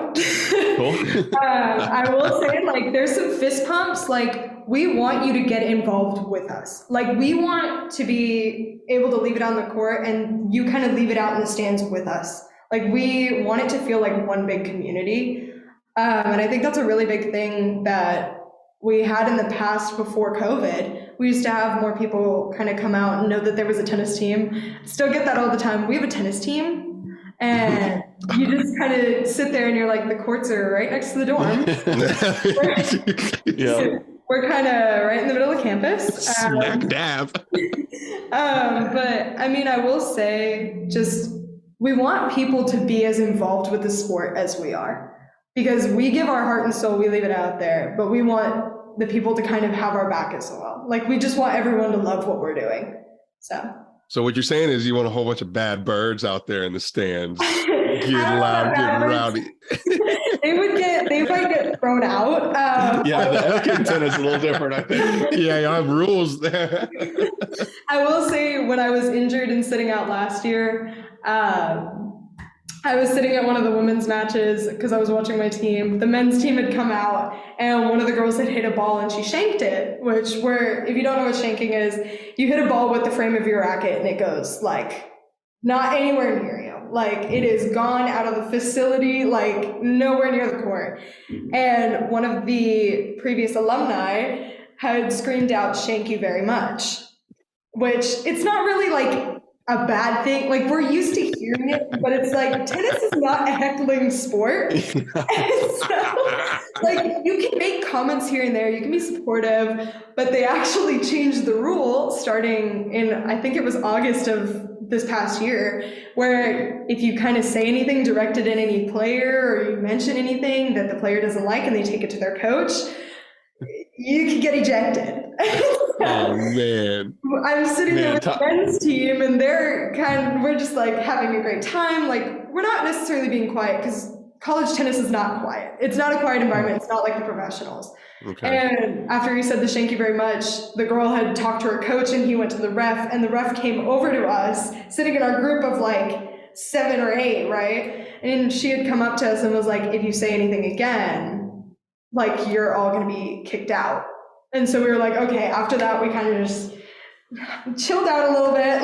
[SPEAKER 1] Cool.
[SPEAKER 3] I will say, like, there's some fist pumps. Like, we want you to get involved with us. Like, we want to be able to leave it on the court and you kind of leave it out in the stands with us. Like, we want it to feel like one big community. And I think that's a really big thing that we had in the past before COVID. We used to have more people kind of come out and know that there was a tennis team. Still get that all the time. We have a tennis team. And you just kind of sit there and you're like, the courts are right next to the dorm. We're kind of right in the middle of campus.
[SPEAKER 2] Smack dab.
[SPEAKER 3] But I mean, I will say, just, we want people to be as involved with the sport as we are. Because we give our heart and soul, we leave it out there. But we want the people to kind of have our back as well. Like, we just want everyone to love what we're doing. So
[SPEAKER 2] what you're saying is you want a whole bunch of bad birds out there in the stands, getting loud, getting rowdy.
[SPEAKER 3] They might get thrown out.
[SPEAKER 1] Yeah, the etiquette in tennis is a little different, I think.
[SPEAKER 2] Yeah, you have rules there.
[SPEAKER 3] I will say, when I was injured and sitting out last year, I was sitting at one of the women's matches because I was watching my team. The men's team had come out and one of the girls had hit a ball and she shanked it, if you don't know what shanking is, you hit a ball with the frame of your racket and it goes, like, not anywhere near you. Like, it is gone out of the facility, like, nowhere near the court. And one of the previous alumni had screamed out, "Shank you very much," which, it's not really like a bad thing. Like, we're used to hearing it, but it's like, tennis is not a heckling sport. And so, like, you can make comments here and there, you can be supportive, but they actually changed the rule starting in, I think it was August of this past year, where if you kind of say anything directed at any player or you mention anything that the player doesn't like and they take it to their coach, you could get ejected.
[SPEAKER 2] Oh man.
[SPEAKER 3] I'm sitting there with the men's team and we're just like having a great time. Like, we're not necessarily being quiet because college tennis is not quiet. It's not a quiet environment. It's not like the professionals. Okay. And after he said the "thank you very much," the girl had talked to her coach and he went to the ref and the ref came over to us, sitting in our group of like 7 or 8, right? And she had come up to us and was like, "If you say anything again, like, you're all going to be kicked out." And so we were like, okay, after that, we kind of just chilled out a little bit.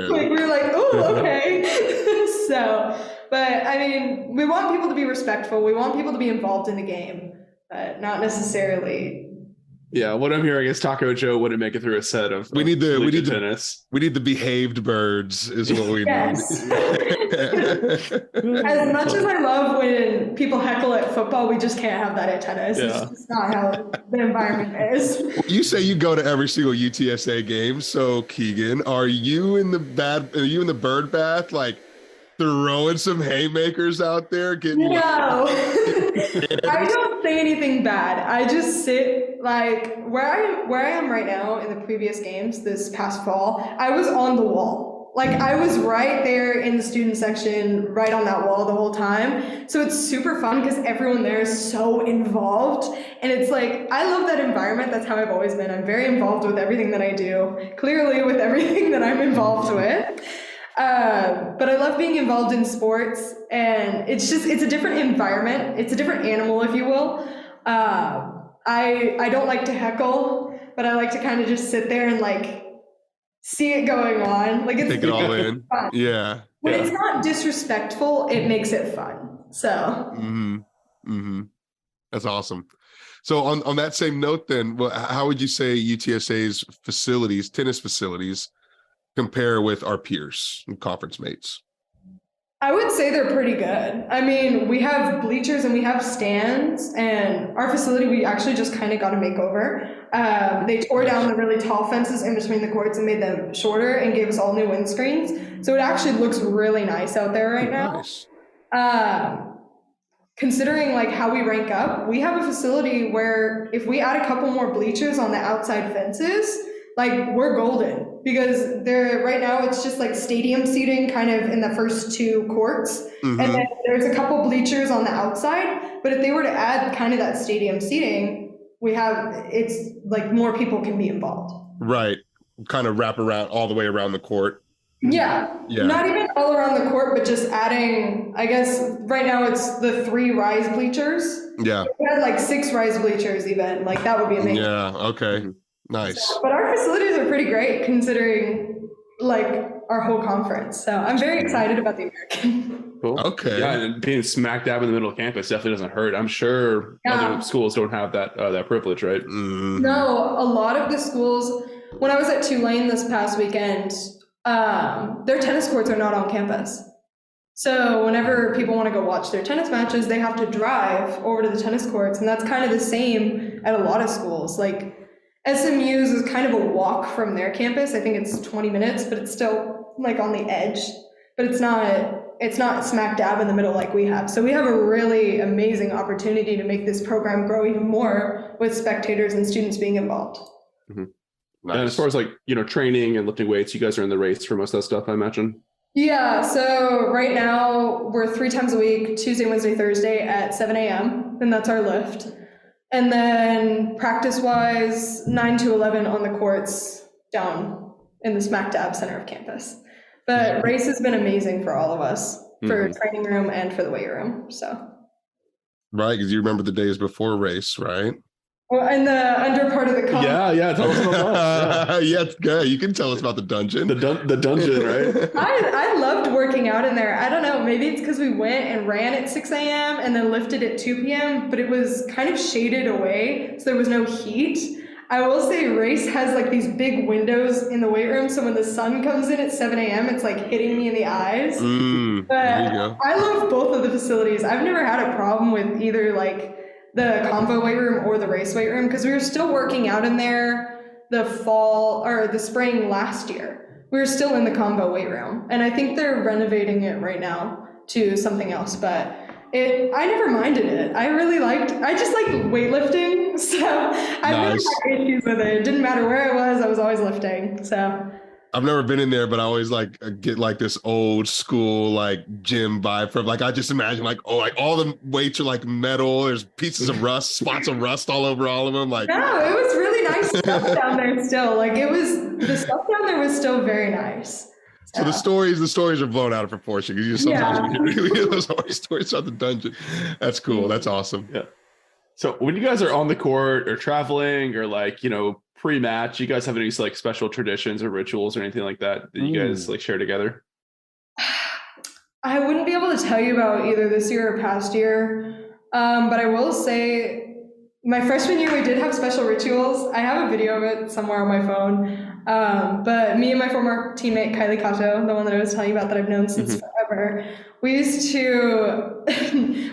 [SPEAKER 3] Like, we were like, oh, Okay. So, but I mean, we want people to be respectful. We want people to be involved in the game, but not necessarily.
[SPEAKER 1] Yeah, what I'm hearing is Taco Joe wouldn't make it through a set of collegiate tennis.
[SPEAKER 2] We need the behaved birds is what we
[SPEAKER 3] Yes.
[SPEAKER 2] need.
[SPEAKER 3] As much as I love when people heckle at football, we just can't have that at tennis.
[SPEAKER 1] Yeah.
[SPEAKER 3] It's just not how the environment is.
[SPEAKER 2] You say you go to every single UTSA game, so Keegan, are you in the bird bath, like throwing some haymakers out there?
[SPEAKER 3] No. I don't say anything bad. I just sit like where I am right now in the previous games this past fall, I was on the wall. Like I was right there in the student section, right on that wall the whole time. So it's super fun because everyone there is so involved. And it's like, I love that environment. That's how I've always been. I'm very involved with everything that I do, clearly with everything that I'm involved with. But I love being involved in sports, and it's a different environment. It's a different animal, if you will. I don't like to heckle, but I like to kind of just sit there and like see it going on. Like it's
[SPEAKER 2] take it all in.
[SPEAKER 3] Fun.
[SPEAKER 2] Yeah.
[SPEAKER 3] When it's not disrespectful, it makes it fun. So.
[SPEAKER 2] That's awesome. So on that same note, then, how would you say UTSA's facilities, tennis facilities, compare with our peers and conference mates?
[SPEAKER 3] I would say they're pretty good. I mean, we have bleachers and we have stands, and our facility, we actually just kind of got a makeover. They tore down the really tall fences in between the courts and made them shorter and gave us all new windscreens. So it actually looks really nice out there right now. Considering like how we rank up, we have a facility where if we add a couple more bleachers on the outside fences, like we're golden, because they're right now it's just like stadium seating kind of in the first two courts. And then there's a couple bleachers on the outside, but if they were to add kind of that stadium seating, it's like more people can be involved.
[SPEAKER 2] Right. Kind of wrap around all the way around the court.
[SPEAKER 3] Yeah. Not even all around the court, but just adding, I guess right now it's the 3 rise bleachers.
[SPEAKER 2] Yeah.
[SPEAKER 3] If we had like 6 rise bleachers even, like that would be amazing.
[SPEAKER 2] Yeah, okay. Nice.
[SPEAKER 3] But our facilities are pretty great considering like our whole conference. So I'm very excited about the American.
[SPEAKER 1] Cool.
[SPEAKER 2] Okay.
[SPEAKER 1] Yeah, and being smack dab in the middle of campus definitely doesn't hurt. I'm sure other schools don't have that privilege, right?
[SPEAKER 3] No, a lot of the schools, when I was at Tulane this past weekend, their tennis courts are not on campus. So whenever people want to go watch their tennis matches, they have to drive over to the tennis courts. And that's kind of the same at a lot of schools. Like SMU's is kind of a walk from their campus. I think it's 20 minutes, but it's still like on the edge. But it's not smack dab in the middle like we have. So we have a really amazing opportunity to make this program grow even more with spectators and students being involved.
[SPEAKER 1] Nice. And as far as like, training and lifting weights, you guys are in the race for most of that stuff, I imagine.
[SPEAKER 3] Yeah, so right now we're 3 times a week, Tuesday, Wednesday, Thursday at 7 a.m. and that's our lift. And then practice-wise, 9 to 11 on the courts down in the smack dab center of campus. But race has been amazing for all of us, for training room and for the weight room. So.
[SPEAKER 2] Right, because you remember the days before race, right?
[SPEAKER 3] Well, in the under part of the comp.
[SPEAKER 1] Yeah, tell us about that.
[SPEAKER 2] Yeah, good. You can tell us about the dungeon.
[SPEAKER 1] The dungeon, right?
[SPEAKER 3] I loved working out in there. I don't know, maybe it's because we went and ran at 6 a.m. and then lifted at 2 p.m., but it was kind of shaded away, so there was no heat. I will say race has like these big windows in the weight room, so when the sun comes in at 7 a.m., it's like hitting me in the eyes. But
[SPEAKER 2] there you go.
[SPEAKER 3] I love both of the facilities. I've never had a problem with either like the combo weight room or the race weight room, because we were still working out in there the fall or the spring last year. We were still in the combo weight room, and I think they're renovating it right now to something else, but I never minded it. I just like weightlifting, so I never had issues with it. It didn't matter where I was always lifting. So
[SPEAKER 2] I've never been in there, but I always like get like this old school like gym vibe from like I just imagine like all the weights are like metal. There's pieces of rust, spots of rust all over all of them. Like
[SPEAKER 3] no, it was really nice stuff down there still. Like the stuff down there was still very nice.
[SPEAKER 2] So the stories are blown out of proportion because you sometimes we hear those horror stories about the dungeon. That's cool. That's awesome.
[SPEAKER 1] Yeah. So when you guys are on the court or traveling or like, pre-match, you guys have any like special traditions or rituals or anything like that you guys like share together?
[SPEAKER 3] I wouldn't be able to tell you about either this year or past year, but I will say my freshman year we did have special rituals. I have a video of it somewhere on my phone. But me and my former teammate Kylie Kato, the one that I was telling you about that I've known since forever, we used to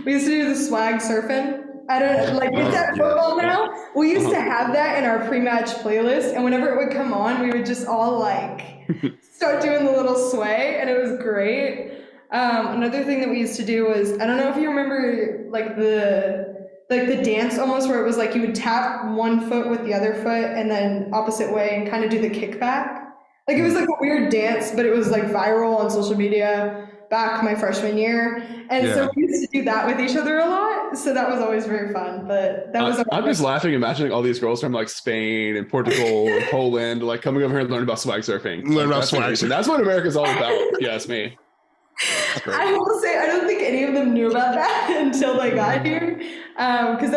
[SPEAKER 3] we used to do the swag surfing. I don't like it's at football now. We used to have that in our pre-match playlist, and whenever it would come on, we would just all like start doing the little sway, and it was great. Another thing that we used to do was, I don't know if you remember like the dance almost where it was like you would tap one foot with the other foot and then opposite way and kind of do the kickback. Like it was like a weird dance, but it was like viral on social media back my freshman year. And so we used to do that with each other a lot. So that was always very fun. But that was
[SPEAKER 1] I'm just laughing, imagining all these girls from like Spain and Portugal and Poland, like coming over here and learning about swag surfing.
[SPEAKER 2] Learn about swag surfing.
[SPEAKER 1] That's what America's all about, if you ask me.
[SPEAKER 3] I will say I don't think any of them knew about that until they got here, because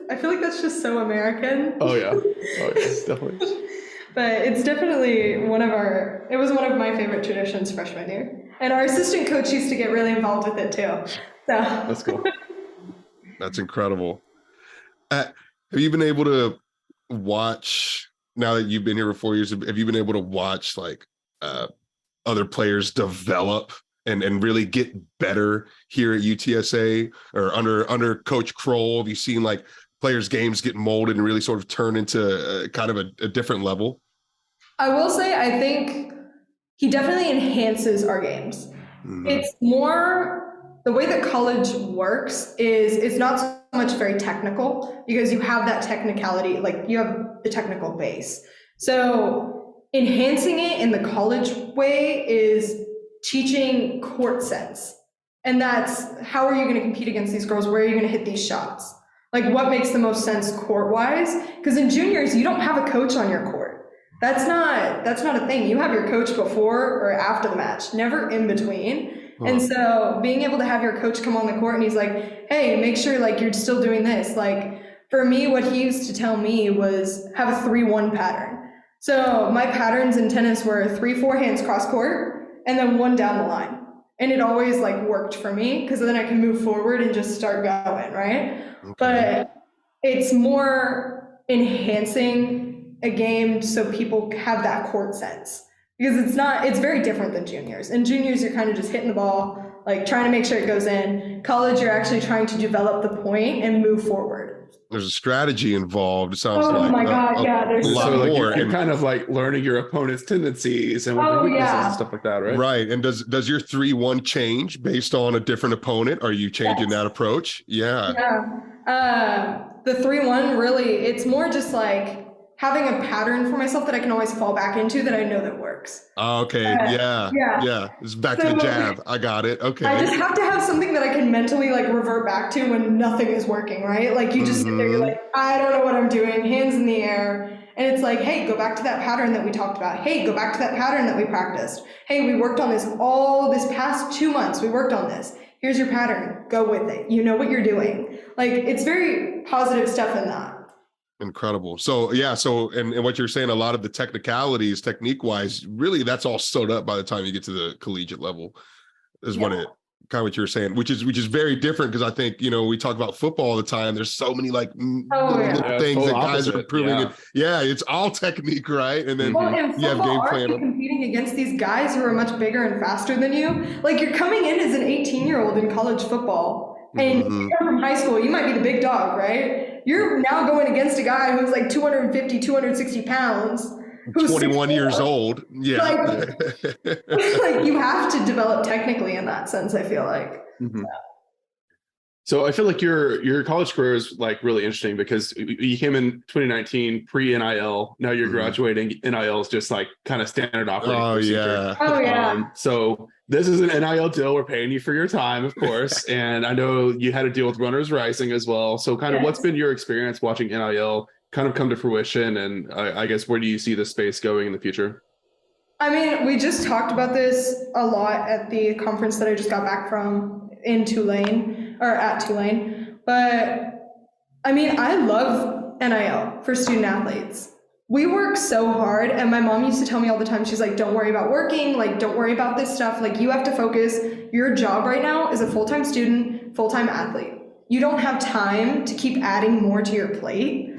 [SPEAKER 3] I feel like that's just so American.
[SPEAKER 1] Oh yeah, definitely.
[SPEAKER 3] But it's definitely it was one of my favorite traditions freshman year, and our assistant coach used to get really involved with it too. So
[SPEAKER 1] that's cool.
[SPEAKER 2] That's incredible. Have you been able to watch, now that you've been here for 4 years, have you been able to watch like other players develop and really get better here at UTSA or under Coach Kroll? Have you seen like players' games get molded and really sort of turn into kind of a different level?
[SPEAKER 3] I will say I think he definitely enhances our games. Mm-hmm. It's more the way that college works is it's not so much very technical because you have that technicality, like you have the technical base. So enhancing it in the college way is teaching court sense. And that's how are you going to compete against these girls? Where are you going to hit these shots? Like what makes the most sense court-wise? Because in juniors, you don't have a coach on your court. That's not a thing. You have your coach before or after the match, never in between. Huh. And so being able to have your coach come on the court and he's like, hey, make sure like you're still doing this. Like for me, what he used to tell me was have a 3-1 pattern. So my patterns in tennis were 3 forehands cross court and then 1 down the line. And it always like worked for me because then I can move forward and just start going, right? Okay. But it's more enhancing a game so people have that court sense. Because it's very different than juniors. In juniors, you're kind of just hitting the ball, like trying to make sure it goes in. College, you're actually trying to develop the point and move forward.
[SPEAKER 2] There's a strategy involved. It sounds like.
[SPEAKER 3] Oh my God, yeah. There's
[SPEAKER 2] a lot more.
[SPEAKER 1] You're kind of like learning your opponent's tendencies and what their weaknesses and stuff like that, right?
[SPEAKER 2] Right. And does your 3-1 change based on a different opponent? Are you changing that approach? Yeah.
[SPEAKER 3] Yeah. The 3-1 really, it's more just like having a pattern for myself that I can always fall back into that I know that works.
[SPEAKER 2] Okay. Yeah. It's back to the jab. I got it. Okay.
[SPEAKER 3] I just have to have something that I can mentally like revert back to when nothing is working, right? Like you just sit there, you're like, I don't know what I'm doing, hands in the air. And it's like, hey, go back to that pattern that we talked about. Hey, go back to that pattern that we practiced. Hey, we worked on this all this past 2 months. We worked on this. Here's your pattern. Go with it. You know what you're doing. Like it's very positive stuff in that.
[SPEAKER 2] Incredible. So yeah, and what you're saying, a lot of the technicalities, technique wise, really that's all sewed up by the time you get to the collegiate level is what it kind of what you're saying, which is very different because I think, we talk about football all the time. There's so many like little things that guys are improving. It's all technique, right? And then you have game plan.
[SPEAKER 3] Competing against these guys who are much bigger and faster than you. Like you're coming in as an 18-year-old in college football. And you come from high school, you might be the big dog, right? You're now going against a guy who's like 250, 260 pounds. Who's
[SPEAKER 2] 21 years old. Yeah.
[SPEAKER 3] Like you have to develop technically in that sense, I feel like.
[SPEAKER 1] Mm-hmm. So I feel like your college career is like really interesting because you came in 2019 pre-NIL. Now you're graduating. NIL is just like kind of standard operating procedure.
[SPEAKER 3] Oh yeah.
[SPEAKER 1] So this is an NIL deal. We're paying you for your time, of course. And I know you had to deal with Runners Rising as well. So kind of what's been your experience watching NIL kind of come to fruition? And I guess where do you see the space going in the future?
[SPEAKER 3] I mean, we just talked about this a lot at the conference that I just got back from at Tulane. But I mean, I love NIL for student athletes. we work so hard, and my mom used to tell me all the time, she's like, don't worry about working, like, don't worry about this stuff, like, you have to focus. Your job right now is a full-time student, full-time athlete. You don't have time to keep adding more to your plate.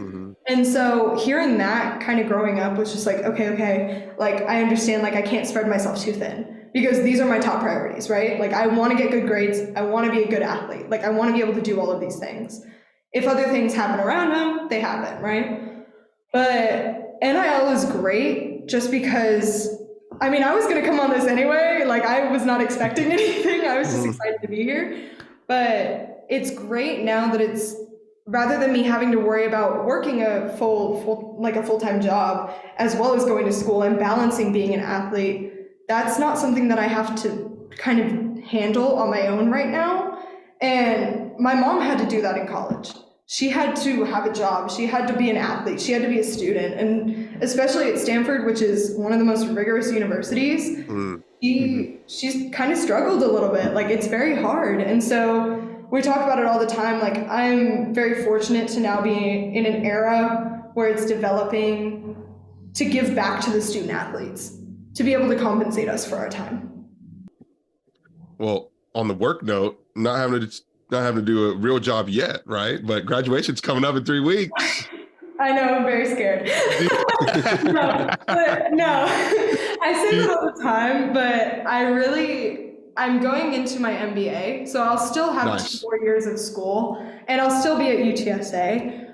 [SPEAKER 3] And so hearing that kind of growing up was just like, okay, like, I understand, like, I can't spread myself too thin, because these are my top priorities, right? Like, I want to get good grades, I want to be a good athlete, like, I want to be able to do all of these things. If other things happen around them, they happen, right? But NIL is great just because, I mean, I was going to come on this anyway. Like, I was not expecting anything. I was just excited to be here. But it's great now that it's, rather than me having to worry about working a full-time job, as well as going to school and balancing being an athlete, that's not something that I have to kind of handle on my own right now. And my mom had to do that in college. She had to have a job. She had to be an athlete. She had to be a student. And especially at Stanford, which is one of the most rigorous universities, she's kind of struggled a little bit. Like, it's very hard. And so we talk about it all the time. Like, I'm very fortunate to now be in an era where it's developing to give back to the student athletes, to be able to compensate us for our time.
[SPEAKER 2] Well, on the work note, not having to do a real job yet, right? But graduation's coming up in 3 weeks.
[SPEAKER 3] I know, I'm very scared. No, I say that all the time, but I'm going into my MBA, so I'll still have 2 more years of school, and I'll still be at UTSA.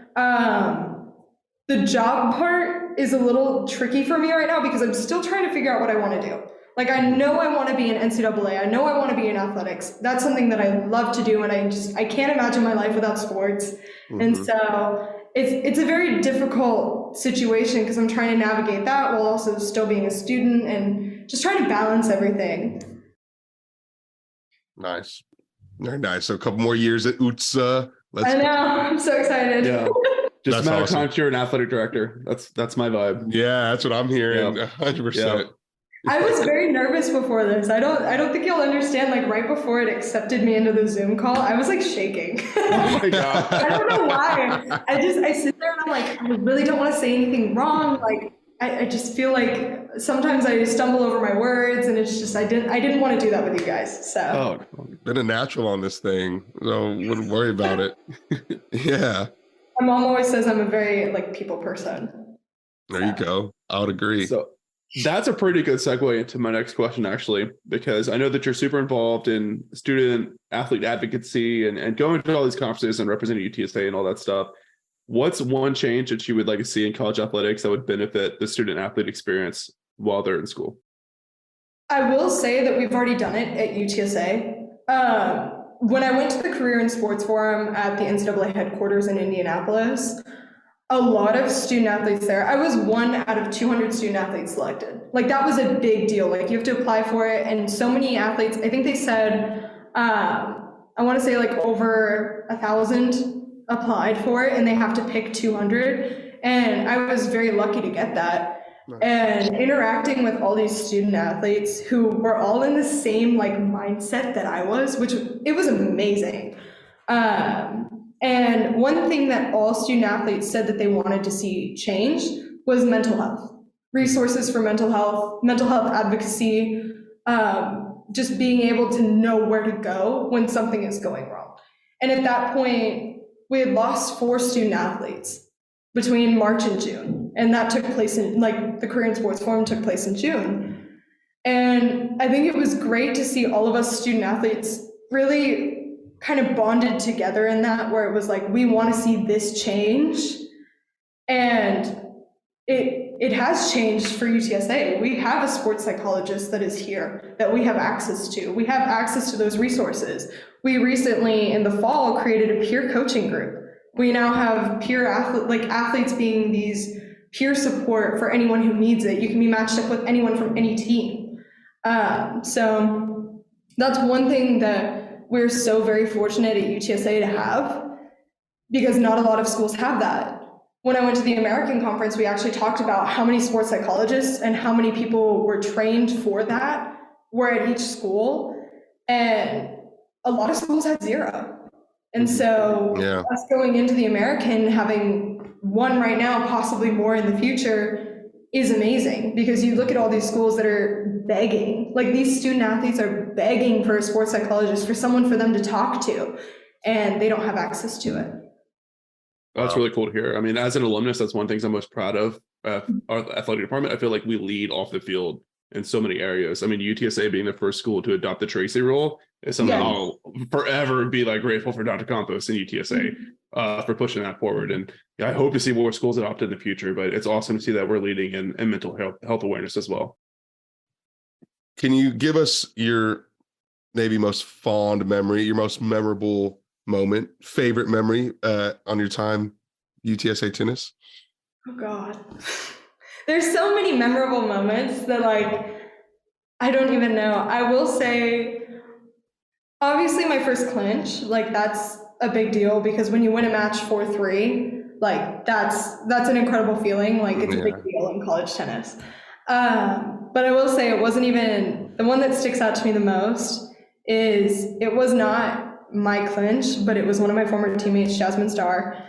[SPEAKER 3] The job part is a little tricky for me right now because I'm still trying to figure out what I want to do. Like, I know I want to be in NCAA. I know I want to be in athletics. That's something that I love to do, and I can't imagine my life without sports. And so it's a very difficult situation because I'm trying to navigate that while also still being a student and just trying to balance everything.
[SPEAKER 2] Nice. Very nice. So a couple more years at UTSA.
[SPEAKER 3] I know. I'm so excited.
[SPEAKER 1] Yeah. Just
[SPEAKER 2] That's
[SPEAKER 1] a matter
[SPEAKER 2] awesome.
[SPEAKER 1] of time you're an athletic director. That's my vibe.
[SPEAKER 2] Yeah, that's what I'm hearing.
[SPEAKER 1] Yep.
[SPEAKER 2] 100%.
[SPEAKER 1] Yep.
[SPEAKER 3] I was very nervous before this. I don't think you'll understand, like, right before it accepted me into the Zoom call, I was like shaking.
[SPEAKER 1] Oh my God.
[SPEAKER 3] I don't know why. I sit there and I'm like, I really don't want to say anything wrong. Like, I just feel like sometimes I stumble over my words, and it's just, I didn't want to do that with you guys. So
[SPEAKER 2] Been a natural on this thing, so wouldn't worry about it. Yeah.
[SPEAKER 3] My mom always says I'm a very, like, people person.
[SPEAKER 2] There you go. I would agree.
[SPEAKER 1] So that's a pretty good segue into my next question, actually, because I know that you're super involved in student athlete advocacy and going to all these conferences and representing UTSA and all that stuff. What's one change that you would like to see in college athletics that would benefit the student athlete experience while they're in school?
[SPEAKER 3] I will say that we've already done it at UTSA. When I went to the Career in Sports Forum at the NCAA headquarters in Indianapolis, a lot of student athletes there. I was 1 out of 200 student athletes selected. Like, that was a big deal. Like, you have to apply for it, and so many athletes, I think they said, I want to say like over 1,000 applied for it, and they have to pick 200. And I was very lucky to get that. Nice. And interacting with all these student athletes who were all in the same, like, mindset that I was, which it was amazing. And one thing that all student athletes said that they wanted to see change was mental health, resources for mental health advocacy, just being able to know where to go when something is going wrong. And at that point, we had lost 4 student athletes between March and June. And that took place in, like, the Career in Sports Forum took place in June. And I think it was great to see all of us student athletes really kind of bonded together in that, where it was like, we want to see this change. And it has changed for UTSA. We have a sports psychologist that is here that we have access to. We have access to those resources. We recently, in the fall, created a peer coaching group. We now have peer athletes being these peer support for anyone who needs it. You can be matched up with anyone from any team. So that's one thing that we're so very fortunate at UTSA to have, because not a lot of schools have that. When I went to the American conference, we actually talked about how many sports psychologists and how many people were trained for that were at each school, and a lot of schools had 0. And so us going into the American, having one right now, possibly more in the future, is amazing, because you look at all these schools that are begging, like these student athletes are begging for a sports psychologist, for someone for them to talk to, and they don't have access to it.
[SPEAKER 1] That's really cool to hear. I mean, as an alumnus, that's one thing I'm most proud of. Our athletic department, I feel like we lead off the field in so many areas. I mean, UTSA being the first school to adopt the Tracy rule is something I'll forever be like grateful for Dr. Campos and UTSA for pushing that forward. And I hope to see more schools adopt in the future, but it's awesome to see that we're leading in mental health awareness as well.
[SPEAKER 2] Can you give us your maybe most fond memory, your most memorable moment, favorite memory on your time UTSA Tennis?
[SPEAKER 3] Oh God. There's so many memorable moments that like, I don't even know. I will say, obviously my first clinch, like that's a big deal, because when you win a match 4-3, like that's an incredible feeling. Like it's a big deal in college tennis. But I will say it wasn't even, the one that sticks out to me the most is, it was not my clinch, but it was one of my former teammates, Jasmine Starr.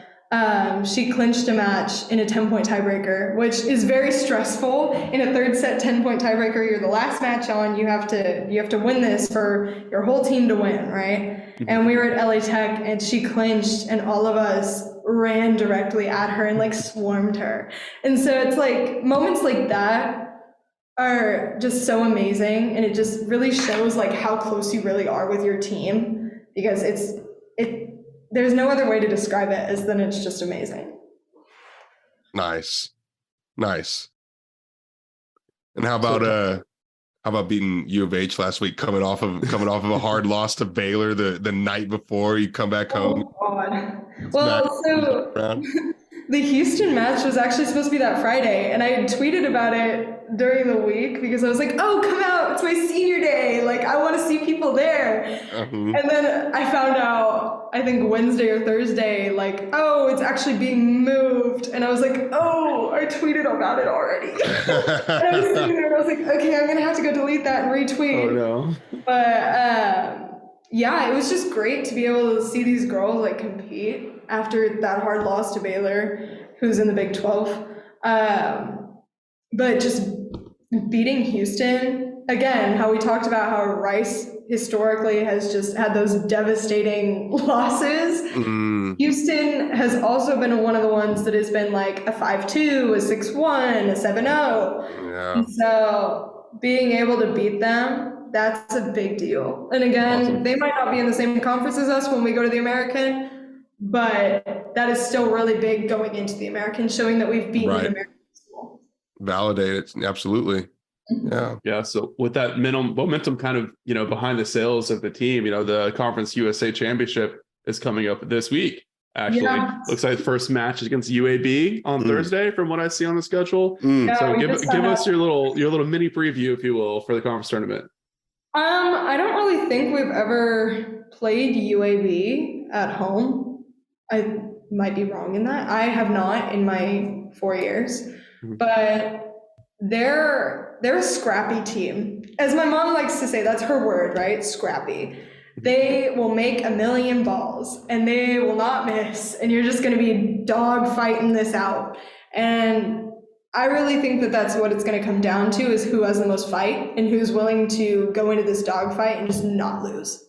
[SPEAKER 3] She clinched a match in a 10-point tiebreaker, which is very stressful. In a third set 10-point tiebreaker, you're the last match on, you have to win this for your whole team to win, right? And we were at LA Tech, and she clinched, and all of us ran directly at her and like swarmed her. And so it's like moments like that are just so amazing, and it just really shows like how close you really are with your team, because there's no other way to describe it as than it's just amazing. Nice.
[SPEAKER 2] And how about beating U of H last week, coming off of a hard loss to Baylor the night before you come back home?
[SPEAKER 3] Oh God. Well, so the Houston match was actually supposed to be that Friday, and I had tweeted about it during the week because I was like, oh, come out, it's my senior day, like I want to see people there. And then I found out, I think Wednesday or Thursday, like, oh, it's actually being moved, and I was like, oh, I tweeted about it already. And I was sitting there and I was like, okay, I'm gonna have to go delete that and retweet.
[SPEAKER 1] Oh no.
[SPEAKER 3] But yeah, it was just great to be able to see these girls like compete after that hard loss to Baylor, who's in the Big 12. But just beating Houston, again, how we talked about how Rice historically has just had those devastating losses. Houston has also been one of the ones that has been like a 5-2, a 6-1, a 7-0. Yeah. And so being able to beat them, that's a big deal. And again, they might not be in the same conference as us when we go to the American, but that is still really big going into the American, showing that we've beaten an American school.
[SPEAKER 2] Validate it. Absolutely. Yeah.
[SPEAKER 1] So with that momentum kind of, behind the sails of the team, the Conference USA Championship is coming up this week. Actually, looks like the first match is against UAB on Thursday, from what I see on the schedule. So give us your little mini preview, if you will, for the conference tournament.
[SPEAKER 3] I don't really think we've ever played UAB at home. I might be wrong in that. I have not in my 4 years, but they're a scrappy team. As my mom likes to say, that's her word, right? Scrappy. They will make a million balls and they will not miss, and you're just going to be dog fighting this out. And I really think that that's what it's going to come down to, is who has the most fight and who's willing to go into this dog fight and just not lose.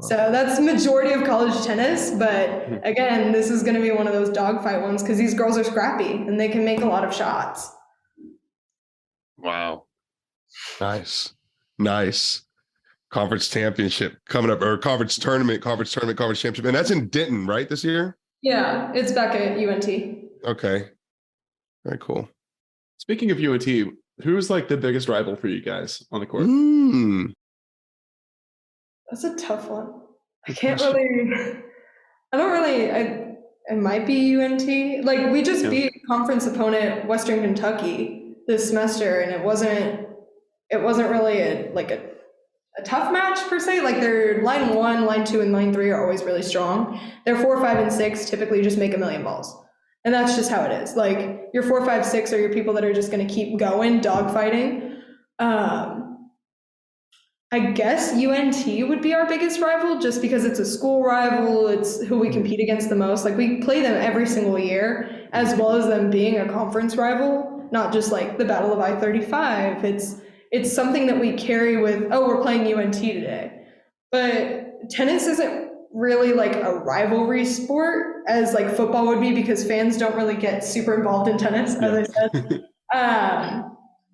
[SPEAKER 3] So that's the majority of college tennis, but again, this is going to be one of those dogfight ones because these girls are scrappy and they can make a lot of shots.
[SPEAKER 2] Wow. Nice. Conference championship coming up, or conference championship. And that's in Denton, right, this year?
[SPEAKER 3] Yeah, it's back at UNT.
[SPEAKER 2] Okay. Very cool.
[SPEAKER 1] Speaking of UNT, who's like the biggest rival for you guys on the court?
[SPEAKER 3] That's a tough one. It might be UNT. Like, we just beat conference opponent Western Kentucky this semester, and it wasn't really a tough match per se. Like, their line 1, line 2, and line 3 are always really strong. Their 4, 5, and 6 typically just make a million balls. And that's just how it is. Like, your 4, 5, 6 are your people that are just going to keep going, dogfighting. I guess UNT would be our biggest rival, just because it's a school rival. It's who we compete against the most. Like, we play them every single year, as well as them being a conference rival, not just like the Battle of I-35. It's something that we carry with, oh, we're playing UNT today. But tennis isn't really like a rivalry sport as like football would be, because fans don't really get super involved in tennis, as I said.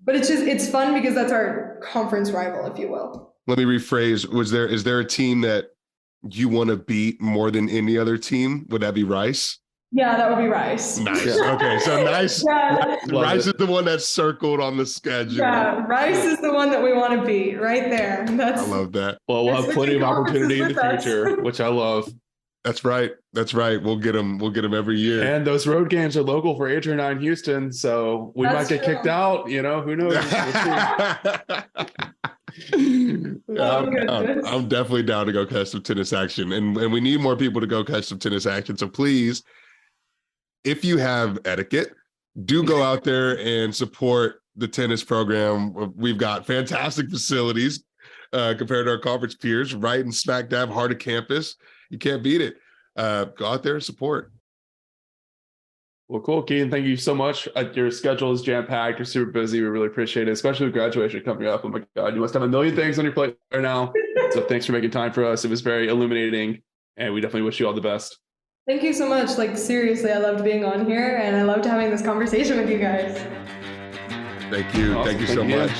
[SPEAKER 3] But it's fun because that's our conference rival, if you will.
[SPEAKER 2] Let me rephrase. Is there a team that you want to beat more than any other team? Would that be Rice?
[SPEAKER 3] Yeah, that would be Rice.
[SPEAKER 2] Nice. Okay, so nice.
[SPEAKER 3] Yeah.
[SPEAKER 2] Rice is the one that's circled on the schedule.
[SPEAKER 3] Yeah, Rice is the one that we want to beat right there.
[SPEAKER 2] I love that.
[SPEAKER 1] Well, we'll have plenty of opportunity in the future, which I love.
[SPEAKER 2] That's right. We'll get them every year.
[SPEAKER 1] And those road games are local for Adrian and I in Houston, so we might get kicked out. You know, who knows?
[SPEAKER 2] I'm definitely down to go catch some tennis action, and we need more people to go catch some tennis action. So please, if you have etiquette, do go out there and support the tennis program. We've got fantastic facilities compared to our conference peers, right in smack dab heart of campus. You can't beat it. Go out there and support.
[SPEAKER 1] Well, cool, Keegan. Thank you so much. Your schedule is jam-packed. You're super busy. We really appreciate it, especially with graduation coming up. Oh my God, you must have a million things on your plate right now. So thanks for making time for us. It was very illuminating, and we definitely wish you all the best.
[SPEAKER 3] Thank you so much. Like, seriously, I loved being on here, and I loved having this conversation with you guys.
[SPEAKER 2] Thank you.
[SPEAKER 1] Awesome.
[SPEAKER 2] Thank you so much.